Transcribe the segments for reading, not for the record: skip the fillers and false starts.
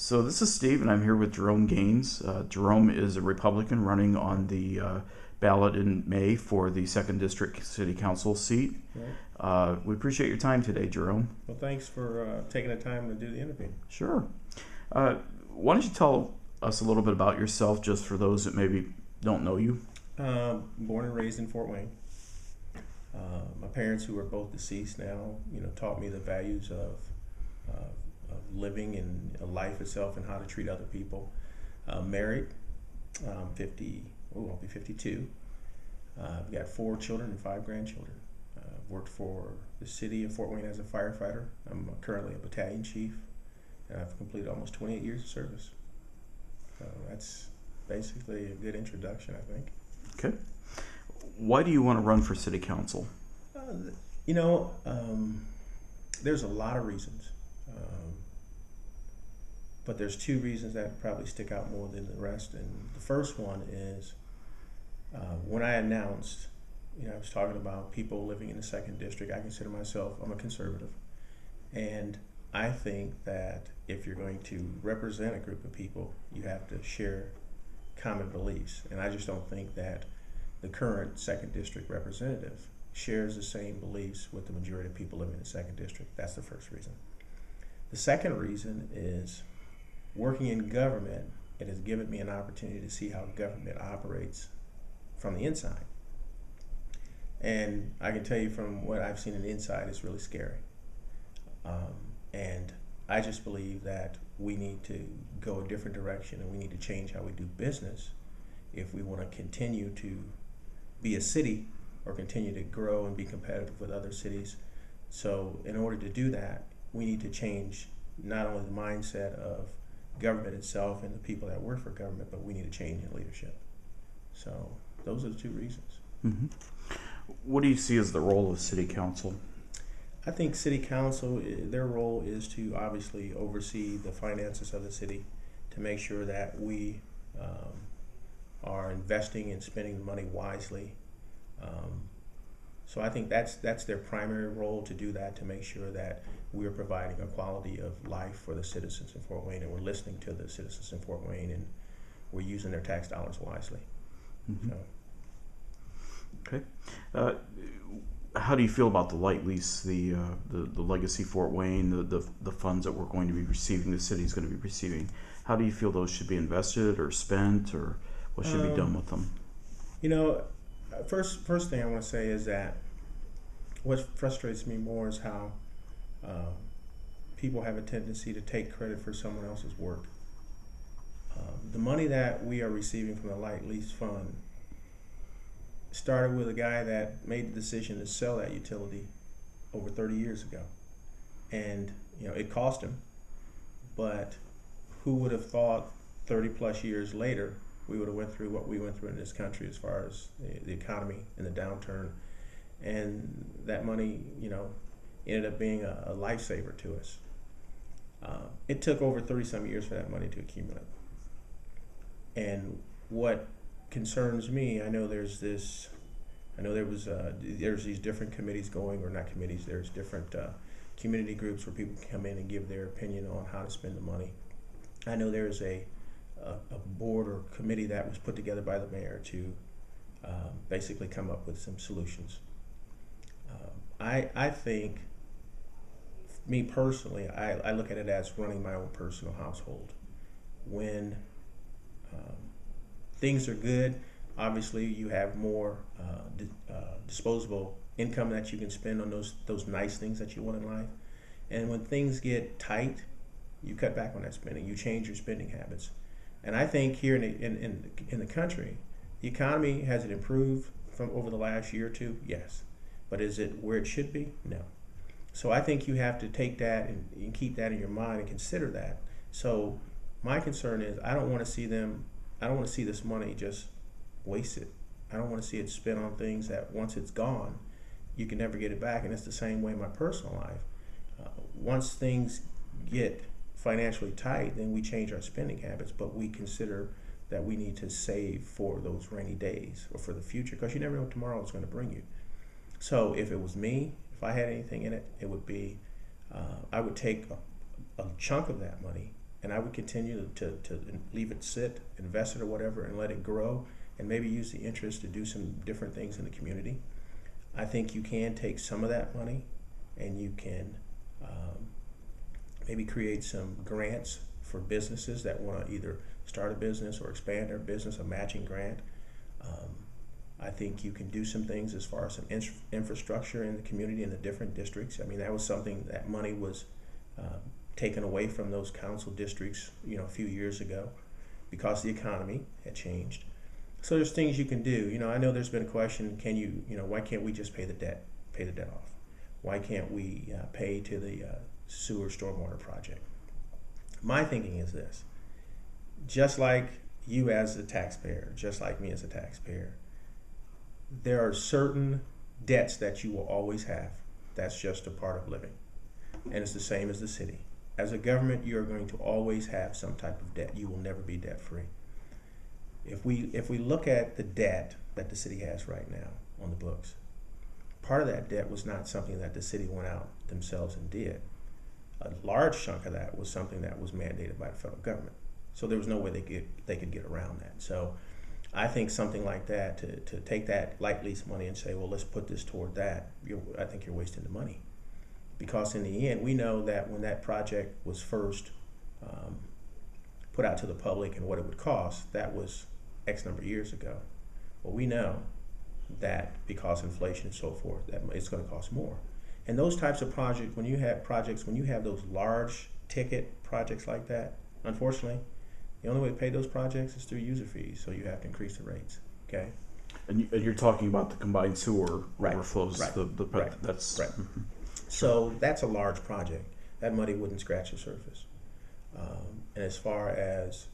So this is Steve, and I'm here with Jerome Gaines. Jerome is a Republican running on the ballot in May for the 2nd District City Council seat. Right. We appreciate your time today, Jerome. Well, thanks for taking the time to do the interview. Sure. Why don't you tell us a little bit about yourself, just for those that maybe don't know you? Born and raised in Fort Wayne. My parents, who are both deceased now, taught me the values of living and life itself and how to treat other people. Married, 50. I'll be 52. I've got 4 children and 5 grandchildren. Worked for the city of Fort Wayne as a firefighter. I'm currently a battalion chief, and I've completed almost 28 years of service. So that's basically a good introduction, I think. Okay. Why do you want to run for city council? There's a lot of reasons. But there's 2 reasons that probably stick out more than the rest. And the first one is when I announced, I was talking about people living in the 2nd District. I consider myself, I'm a conservative. And I think that if you're going to represent a group of people, you have to share common beliefs. And I just don't think that the current 2nd District representative shares the same beliefs with the majority of people living in the 2nd District. That's the first reason. The second reason is working in government. It has given me an opportunity to see how government operates from the inside. And I can tell you from what I've seen on the inside, it's really scary. And I just believe that we need to go a different direction, and we need to change how we do business if we want to continue to be a city or continue to grow and be competitive with other cities. So in order to do that, we need to change not only the mindset of government itself and the people that work for government, but we need to change in leadership. So those are the 2 reasons. Mm-hmm. What do you see as the role of city council? I think city council, their role is to obviously oversee the finances of the city, to make sure that we are investing and spending the money wisely. So I think that's their primary role, to do that, to make sure that we're providing a quality of life for the citizens in Fort Wayne, and we're listening to the citizens in Fort Wayne, and we're using their tax dollars wisely. Mm-hmm. So. Okay. How do you feel about the light lease, the legacy Fort Wayne, the funds that we're going to be receiving, the city's going to be receiving? How do you feel those should be invested or spent, or what should be done with them? First thing I want to say is that what frustrates me more is how people have a tendency to take credit for someone else's work. The money that we are receiving from the light lease fund started with a guy that made the decision to sell that utility over 30 years ago. And, it cost him, but who would have thought 30 plus years later we would have went through what we went through in this country as far as the economy and the downturn, and that money, ended up being a lifesaver to us. It took over 30 some years for that money to accumulate. And what concerns me, there's these different committees going, or not committees, there's different community groups where people can come in and give their opinion on how to spend the money. I know there's a board or committee that was put together by the mayor to basically come up with some solutions. I think, me personally, I look at it as running my own personal household. When things are good, obviously you have more disposable income that you can spend on those nice things that you want in life. And when things get tight, you cut back on that spending. You change your spending habits. And I think here in the country, the economy, has it improved from over the last year or 2? Yes. But is it where it should be? No. So I think you have to take that and keep that in your mind and consider that. So my concern is, I don't want to see this money just wasted. I don't want to see it spent on things that once it's gone, you can never get it back. And it's the same way in my personal life. Once things get financially tight, then we change our spending habits, but we consider that we need to save for those rainy days or for the future, because you never know what tomorrow is going to bring you. So if it was me, if I had anything in it, it would be I would take a chunk of that money and I would continue to leave it sit, invest it or whatever, and let it grow, and maybe use the interest to do some different things in the community. I think you can take some of that money and you can maybe create some grants for businesses that want to either start a business or expand their business, a matching grant. I think you can do some things as far as some infrastructure in the community in the different districts. I mean, that was something that money was taken away from those council districts, a few years ago because the economy had changed. So there's things you can do. I know there's been a question, why can't we just pay the debt off? Why can't we pay to the sewer stormwater project? My thinking is this: just like you as a taxpayer, just like me as a taxpayer, there are certain debts that you will always have. That's just a part of living. And it's the same as the city. As a government, you're going to always have some type of debt. You will never be debt free. If we look at the debt that the city has right now on the books, part of that debt was not something that the city went out themselves and did. A large chunk of that was something that was mandated by the federal government. So there was no way they could get around that. So I think something like that, to take that light lease money and say, well, let's put this toward that, I think you're wasting the money. Because in the end, we know that when that project was first put out to the public and what it would cost, that was X number of years ago. Well, we know that because of inflation and so forth, that it's going to cost more. And those types of projects, when you have those large ticket projects like that, unfortunately, the only way to pay those projects is through user fees, so you have to increase the rates. Okay. And you're talking about the combined sewer overflows. Right. That's right. So that's a large project. That money wouldn't scratch the surface. And as far as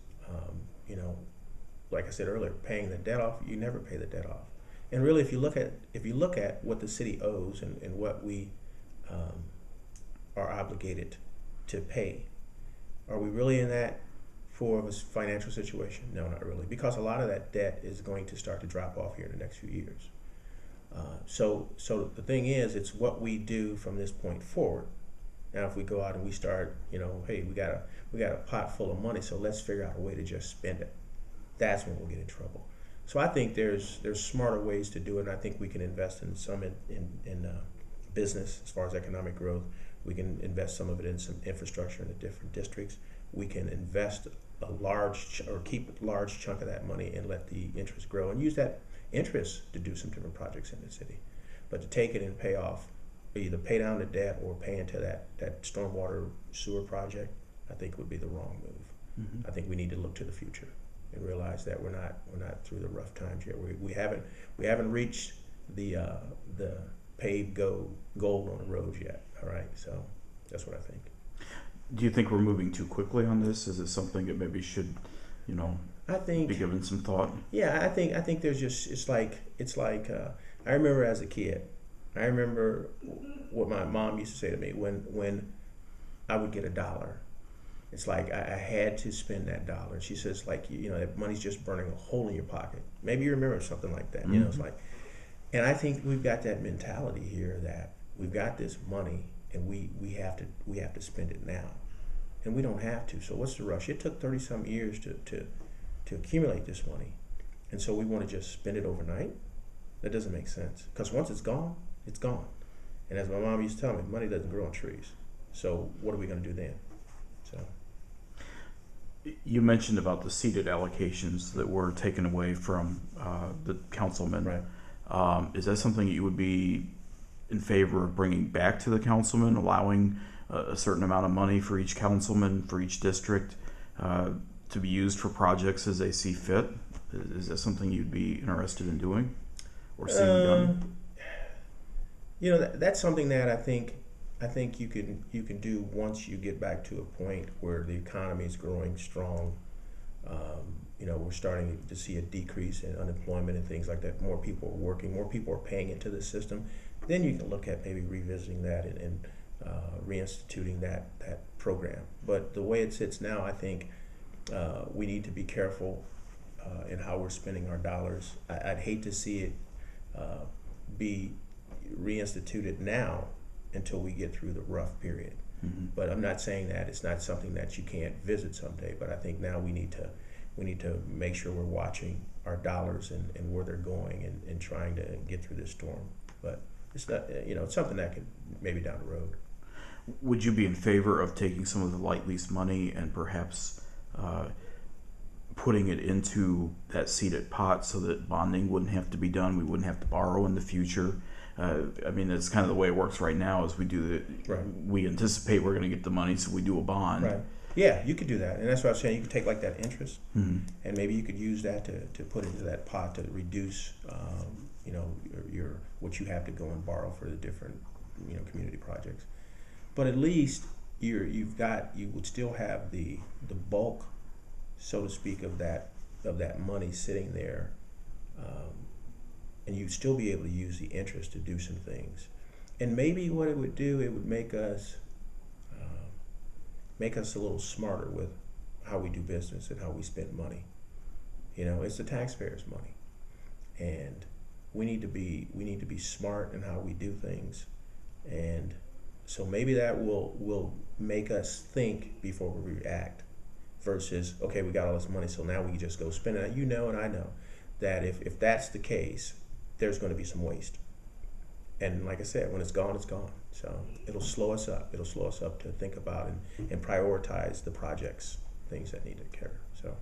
like I said earlier, paying the debt off, you never pay the debt off. And really, if you look at what the city owes and what we are obligated to pay, are we really in that for a financial situation? No, not really, because a lot of that debt is going to start to drop off here in the next few years. So the thing is, it's what we do from this point forward. Now, if we go out and we start, hey, we got a pot full of money, so let's figure out a way to just spend it. That's when we'll get in trouble. So I think there's smarter ways to do it, and I think we can invest in some in business as far as economic growth. We can invest some of it in some infrastructure in the different districts. We can invest keep a large chunk of that money and let the interest grow and use that interest to do some different projects in the city. But to take it and pay off, either pay down the debt or pay into that stormwater sewer project, I think would be the wrong move. Mm-hmm. I think we need to look to the future and realize that we're not through the rough times yet. We haven't reached the paved gold on the roads yet. All right, so that's what I think. Do you think we're moving too quickly on this? Is it something that maybe should, be given some thought? Yeah, I think there's just it's like I remember as a kid. I remember what my mom used to say to me when I would get $1. It's like I had to spend that $1. She says, that money's just burning a hole in your pocket. Maybe you remember something like that. Mm-hmm. It's like, and I think we've got that mentality here that we've got this money and we have to spend it now, and we don't have to. So what's the rush? It took 30-some years to accumulate this money, and so we want to just spend it overnight. That doesn't make sense, because once it's gone, it's gone. And as my mom used to tell me, money doesn't grow on trees. So what are we going to do then? So. You mentioned about the CEDIT allocations that were taken away from the councilman. Right. Is that something you would be in favor of bringing back to the councilman, allowing a certain amount of money for each councilman, for each district, to be used for projects as they see fit? Is that something you'd be interested in doing or seeing done? That's something that I think you can do once you get back to a point where the economy is growing strong. We're starting to see a decrease in unemployment and things like that. More people are working, more people are paying into the system. Then you can look at maybe revisiting that and reinstituting that program. But the way it sits now, I think we need to be careful in how we're spending our dollars. I'd hate to see it be reinstituted now until we get through the rough period. But I'm not saying that it's not something that you can't visit someday. But I think now we need to make sure we're watching our dollars and where they're going and trying to get through this storm. But it's not, it's something that could maybe down the road. Would you be in favor of taking some of the light lease money and perhaps putting it into that CEDIT pot so that bonding wouldn't have to be done? We wouldn't have to borrow in the future. I mean, it's kind of the way it works right now. Is we do we anticipate we're going to get the money, so we do a bond. Right. Yeah, you could do that, and that's what I was saying. You could take like that interest, and maybe you could use that to put into that pot to reduce, your what you have to go and borrow for the different, community projects. But at least you would still have the bulk, so to speak, of that money sitting there, and you'd still be able to use the interest to do some things. And maybe what it would do, it would make us a little smarter with how we do business and how we spend money. It's the taxpayers' money, and we need to be smart in how we do things. And so maybe that will make us think before we react, versus, okay, we got all this money, so now we can just go spend it. And I know that if that's the case, there's going to be some waste. And like I said, when it's gone, it's gone. So it'll slow us up. It'll slow us up to think about and prioritize the projects, things that need to occur. So.